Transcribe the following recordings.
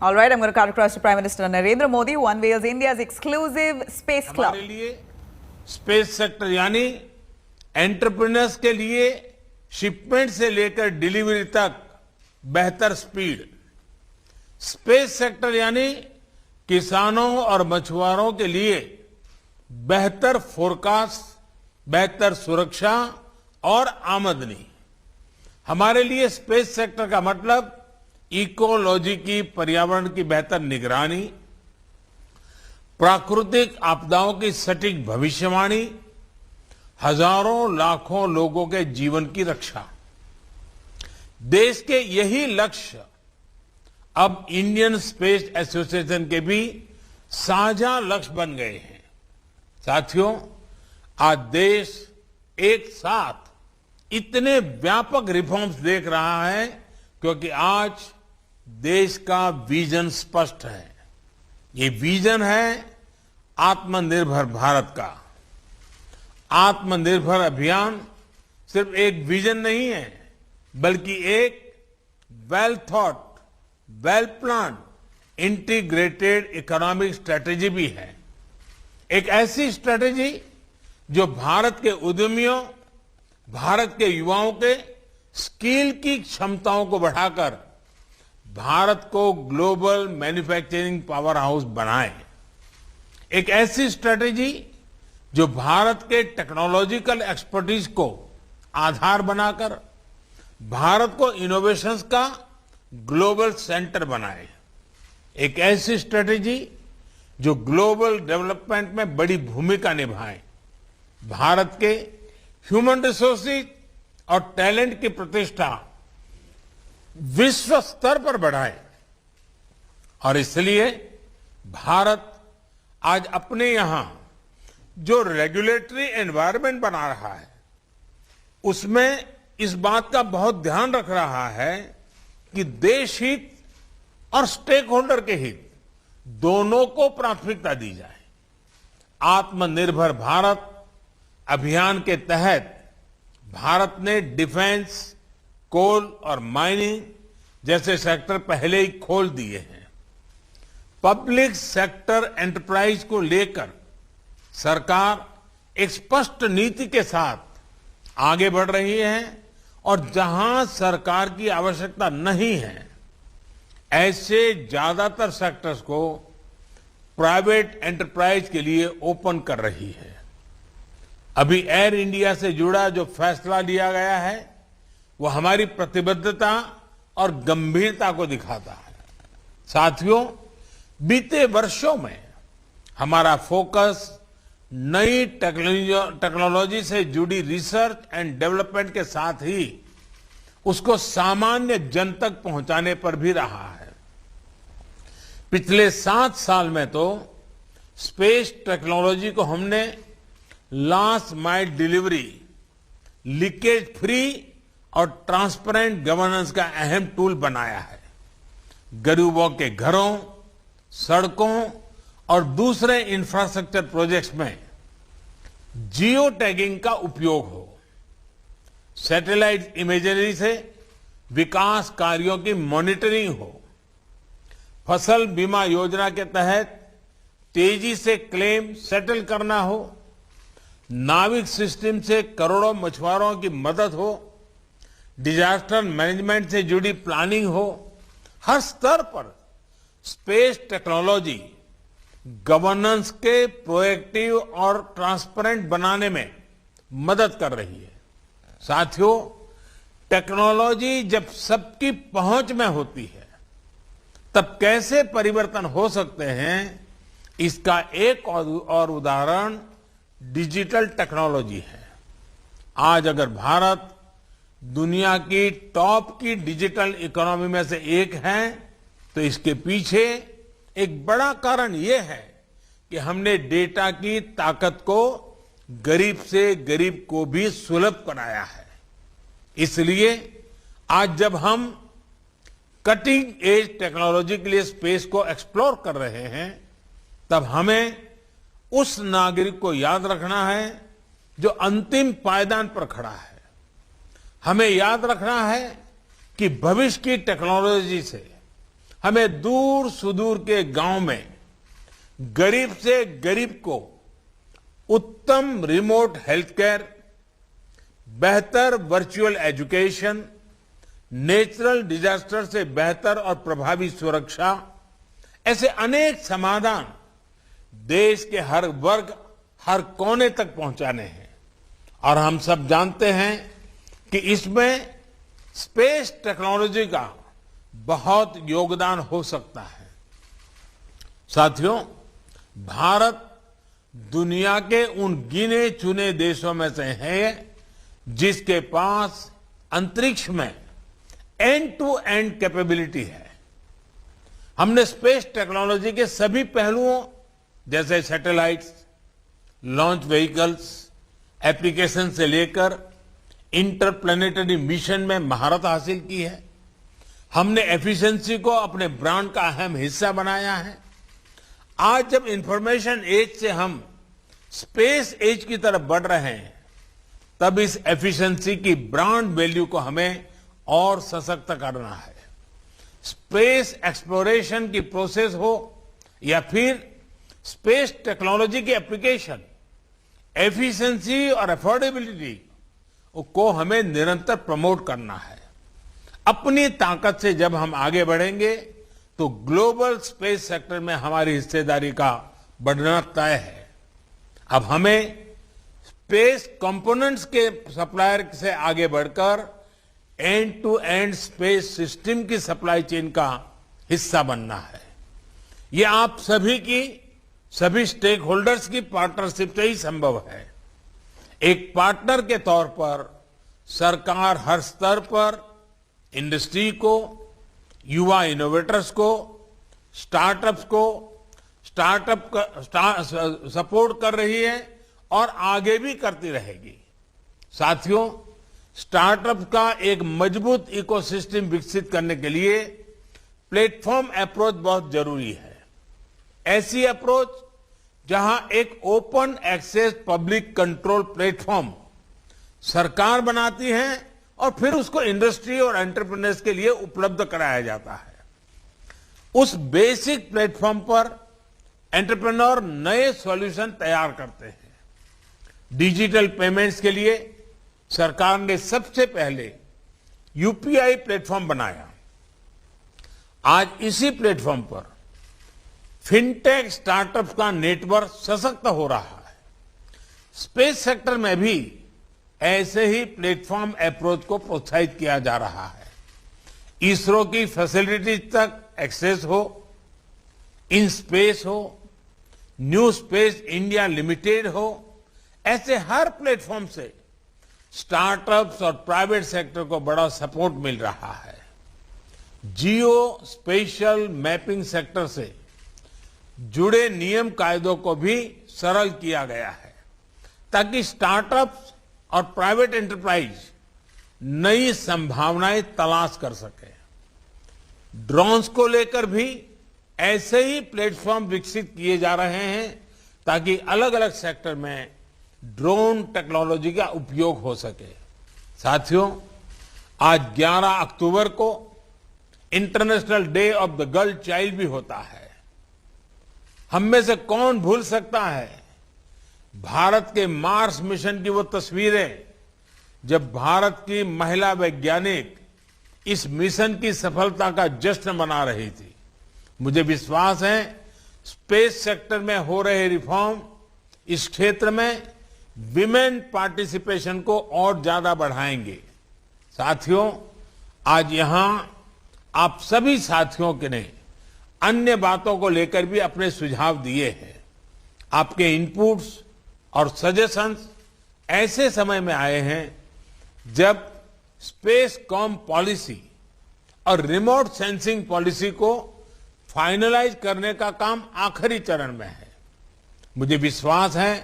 All right, I'm going to cut across to Prime Minister Narendra Modi, who unveils India's exclusive space club. हमारे लिए space sector यानी entrepreneurs के लिए shipment से लेकर delivery तक बेहतर स्पीड, स्पेस सेक्टर यानी किसानों और मछुआरों के लिए बेहतर फोरकास्ट, बेहतर सुरक्षा और आमदनी। हमारे लिए स्पेस सेक्टर का मतलब इकोलॉजी की, पर्यावरण की बेहतर निगरानी, प्राकृतिक आपदाओं की सटीक भविष्यवाणी, हजारों लाखों लोगों के जीवन की रक्षा। देश के यही लक्ष्य अब इंडियन स्पेस एसोसिएशन के भी साझा लक्ष्य बन गए हैं। साथियों, आज देश एक साथ इतने व्यापक रिफॉर्म्स देख रहा है क्योंकि आज देश का विजन स्पष्ट है। ये विजन है आत्मनिर्भर भारत का। आत्मनिर्भर अभियान सिर्फ एक विजन नहीं है, बल्कि एक well thought, well plan, integrated economic strategy भी है। एक ऐसी स्ट्रेटेजी जो भारत के उद्यमियों, भारत के युवाओं के स्किल की क्षमताओं को बढ़ाकर भारत को ग्लोबल मैन्युफैक्चरिंग पावर हाउस बनाए। एक ऐसी स्ट्रेटेजी जो भारत के टेक्नोलॉजिकल एक्सपर्टीज को आधार बनाकर भारत को इनोवेशंस का ग्लोबल सेंटर बनाए। एक ऐसी स्ट्रेटेजी जो ग्लोबल डेवलपमेंट में बड़ी भूमिका निभाए, भारत के ह्यूमन रिसोर्सेज और टैलेंट की प्रतिष्ठा विश्व स्तर पर बढ़ाए। और इसलिए भारत आज अपने यहां जो रेगुलेटरी एनवायरनमेंट बना रहा है, उसमें इस बात का बहुत ध्यान रख रहा है कि देश हित और स्टेक होल्डर के हित दोनों को प्राथमिकता दी जाए। आत्मनिर्भर भारत अभियान के तहत भारत ने डिफेंस, कोल और माइनिंग जैसे सेक्टर पहले ही खोल दिए हैं। पब्लिक सेक्टर एंटरप्राइज को लेकर सरकार एक स्पष्ट नीति के साथ आगे बढ़ रही है और जहां सरकार की आवश्यकता नहीं है, ऐसे ज्यादातर सेक्टर्स को प्राइवेट एंटरप्राइज के लिए ओपन कर रही है। अभी एयर इंडिया से जुड़ा जो फैसला लिया गया है, वो हमारी प्रतिबद्धता और गंभीरता को दिखाता है। साथियों, बीते वर्षों में हमारा फोकस नई टेक्नोलॉजी से जुड़ी रिसर्च एंड डेवलपमेंट के साथ ही उसको सामान्य जन तक पहुंचाने पर भी रहा है। पिछले 7 साल में तो स्पेस टेक्नोलॉजी को हमने last mile delivery, leakage free और ट्रांसपेरेंट गवर्नेंस का अहम टूल बनाया है। गरीबों के घरों, सड़कों और दूसरे इंफ्रास्ट्रक्चर प्रोजेक्ट्स में जियो टैगिंग का उपयोग हो, सैटेलाइट इमेजरी से विकास कार्यों की मॉनिटरिंग हो, फसल बीमा योजना के तहत तेजी से क्लेम सेटल करना हो, नाविक सिस्टम से करोड़ों मछुआरों की मदद हो, डिजास्टर मैनेजमेंट से जुड़ी प्लानिंग हो। हर स्तर पर स्पेस टेक्नोलॉजी गवर्नेंस के प्रोएक्टिव और ट्रांसपेरेंट बनाने में मदद कर रही है। साथियों, टेक्नोलॉजी जब सबकी पहुंच में होती है, तब कैसे परिवर्तन हो सकते हैं, इसका एक और उदाहरण डिजिटल टेक्नोलॉजी है। आज अगर भारत दुनिया की टॉप की डिजिटल इकोनॉमी में से एक है, तो इसके पीछे एक बड़ा कारण यह है कि हमने डेटा की ताकत को गरीब से गरीब को भी सुलभ बनाया है। इसलिए आज जब हम कटिंग एज टेक्नोलॉजी के लिए स्पेस को एक्सप्लोर कर रहे हैं, तब हमें उस नागरिक को याद रखना है जो अंतिम पायदान पर खड़ा है। हमें याद रखना है कि भविष्य की टेक्नोलॉजी से हमें दूर सुदूर के गांव में गरीब से गरीब को उत्तम रिमोट हेल्थ केयर, बेहतर वर्चुअल एजुकेशन, नेचुरल डिजास्टर से बेहतर और प्रभावी सुरक्षा, ऐसे अनेक समाधान देश के हर वर्ग, हर कोने तक पहुंचाने हैं। और हम सब जानते हैं कि इसमें स्पेस टेक्नोलॉजी का बहुत योगदान हो सकता है। साथियों, भारत दुनिया के उन गिने चुने देशों में से है जिसके पास अंतरिक्ष में एंड टू एंड कैपेबिलिटी है। हमने स्पेस टेक्नोलॉजी के सभी पहलुओं जैसे सैटेलाइट्स, लॉन्च व्हीकल्स, एप्लीकेशन से लेकर इंटरप्लेनेटरी मिशन में महारत हासिल की है। हमने एफिशिएंसी को अपने ब्रांड का अहम हिस्सा बनाया है। आज जब इंफॉर्मेशन एज से हम स्पेस एज की तरफ बढ़ रहे हैं, तब इस एफिशिएंसी की ब्रांड वैल्यू को हमें और सशक्त करना है। स्पेस एक्सप्लोरेशन की प्रोसेस हो या फिर स्पेस टेक्नोलॉजी की एप्लीकेशन, एफिशिएंसी और अफोर्डेबिलिटी को हमें निरंतर प्रमोट करना है। अपनी ताकत से जब हम आगे बढ़ेंगे तो ग्लोबल स्पेस सेक्टर में हमारी हिस्सेदारी का बढ़ना तय है। अब हमें स्पेस कंपोनेंट्स के सप्लायर से आगे बढ़कर end to end space system की सप्लाई चेन का हिस्सा बनना है। ये आप सभी की, सभी स्टेक होल्डर्स की पार्टनरशिप से ही संभव है। एक पार्टनर के तौर पर सरकार हर स्तर पर इंडस्ट्री को, युवा इनोवेटर्स को, स्टार्टअप्स को सपोर्ट कर रही है और आगे भी करती रहेगी। साथियों, स्टार्टअप का एक मजबूत इकोसिस्टम विकसित करने के लिए प्लेटफॉर्म अप्रोच बहुत जरूरी है। ऐसी अप्रोच जहां एक open access public control platform सरकार बनाती है और फिर उसको इंडस्ट्री और एंटरप्रेन्योर्स के लिए उपलब्ध कराया जाता है। उस बेसिक प्लेटफॉर्म पर एंटरप्रेन्योर नए सॉल्यूशन तैयार करते हैं। डिजिटल पेमेंट्स के लिए सरकार ने सबसे पहले यूपीआई प्लेटफॉर्म बनाया। आज इसी प्लेटफॉर्म पर फिनटेक स्टार्टअप का नेटवर्क सशक्त हो रहा है। स्पेस सेक्टर में भी ऐसे ही प्लेटफॉर्म अप्रोच को प्रोत्साहित किया जा रहा है। इसरो की फैसिलिटीज तक एक्सेस हो, इन स्पेस हो, न्यू स्पेस इंडिया लिमिटेड हो, ऐसे हर प्लेटफॉर्म से स्टार्टअप्स और प्राइवेट सेक्टर को बड़ा सपोर्ट मिल रहा है। जियो स्पेशल मैपिंग सेक्टर से जुड़े नियम कायदों को भी सरल किया गया है ताकि स्टार्टअप्स और प्राइवेट एंटरप्राइज नई संभावनाएं तलाश कर सके। ड्रोन्स को लेकर भी ऐसे ही प्लेटफॉर्म विकसित किए जा रहे हैं ताकि अलग अलग सेक्टर में ड्रोन टेक्नोलॉजी का उपयोग हो सके। साथियों, आज 11 अक्टूबर को international day of the girl child भी होता है। हम में से कौन भूल सकता है भारत के मार्स मिशन की वो तस्वीरें, जब भारत की महिला वैज्ञानिक इस मिशन की सफलता का जश्न मना रही थी। मुझे विश्वास है स्पेस सेक्टर में हो रहे रिफॉर्म इस क्षेत्र में विमेन पार्टिसिपेशन को और ज्यादा बढ़ाएंगे। साथियों, आज यहां आप सभी साथियों के ने अन्य बातों को लेकर भी अपने सुझाव दिए हैं। आपके इनपुट्स और सजेशंस ऐसे समय में आए हैं जब स्पेस कॉम पॉलिसी और रिमोट सेंसिंग पॉलिसी को फाइनलाइज करने का काम आखिरी चरण में है। मुझे विश्वास है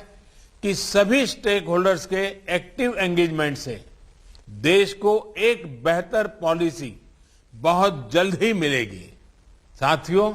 कि सभी स्टेक होल्डर्स के एक्टिव एंगेजमेंट से देश को एक बेहतर पॉलिसी बहुत जल्द ही मिलेगी। साथियों,